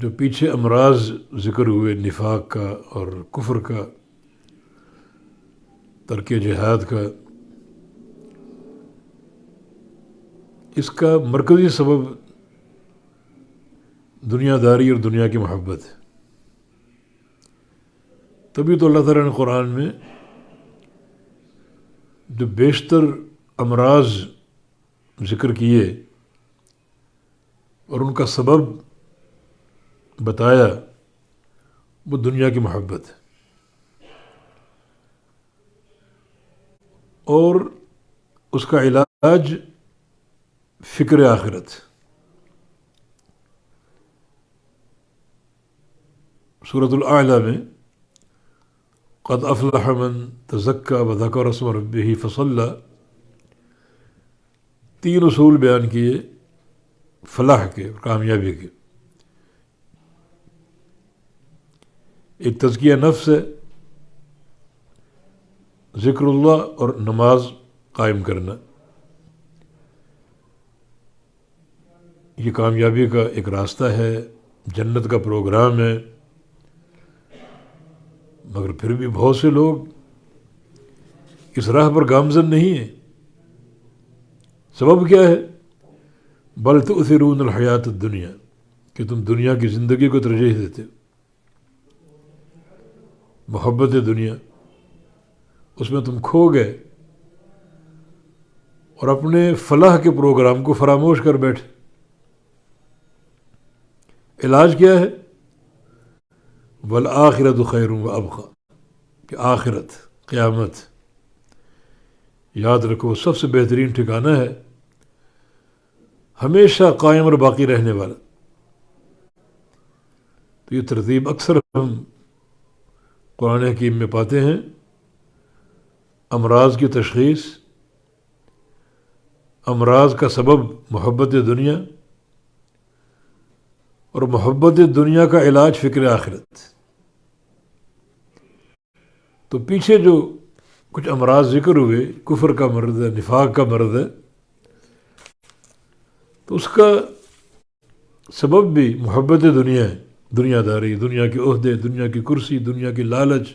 جو پیچھے امراض ذکر ہوئے نفاق کا اور کفر کا، ترک جہاد کا، اس کا مرکزی سبب دنیا داری اور دنیا کی محبت ہے۔ تبھی تو اللہ تعالیٰ نے قرآن میں جو بیشتر امراض ذکر کیے اور ان کا سبب بتایا، وہ دنیا کی محبت ہے۔ اور اس کا علاج فکر آخرت۔ سورۃ الاعلیٰ میں قد افلح من تزکا وذکر اسم ربہ فصلی، 3 اصول بیان کیے فلاح کے، کامیابی کے۔ ایک تزکیہ نفس ہے، ذکر اللہ اور نماز قائم کرنا، یہ کامیابی کا ایک راستہ ہے، جنت کا پروگرام ہے۔ مگر پھر بھی بہت سے لوگ اس راہ پر گامزن نہیں ہیں۔ سبب کیا ہے؟ بل تؤثرون الحیات الدنیا، کہ تم دنیا کی زندگی کو ترجیح دیتے ہو، محبت دنیا، اس میں تم کھو گئے اور اپنے فلاح کے پروگرام کو فراموش کر بیٹھے۔ علاج کیا ہے؟ والآخرۃ خیر وابقیٰ، کہ آخرت، قیامت، یاد رکھو سب سے بہترین ٹھکانہ ہے، ہمیشہ قائم اور باقی رہنے والا۔ تو یہ ترتیب اکثر ہم قرآن حکیم میں پاتے ہیں۔ امراض کی تشخیص، امراض کا سبب محبت دنیا، اور محبت دنیا کا علاج فکر آخرت۔ تو پیچھے جو کچھ امراض ذکر ہوئے، کفر کا مرض ہے، نفاق کا مرض ہے، تو اس کا سبب بھی محبت دنیا ہے، دنیا داری، دنیا کے عہدے، دنیا کی کرسی، دنیا کی لالچ،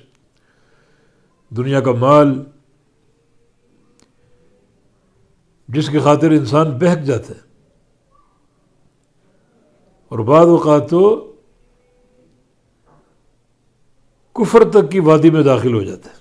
دنیا کا مال، جس کی خاطر انسان بہک جاتا ہے اور بعض اوقات تو کفر تک کی وادی میں داخل ہو جاتا ہے۔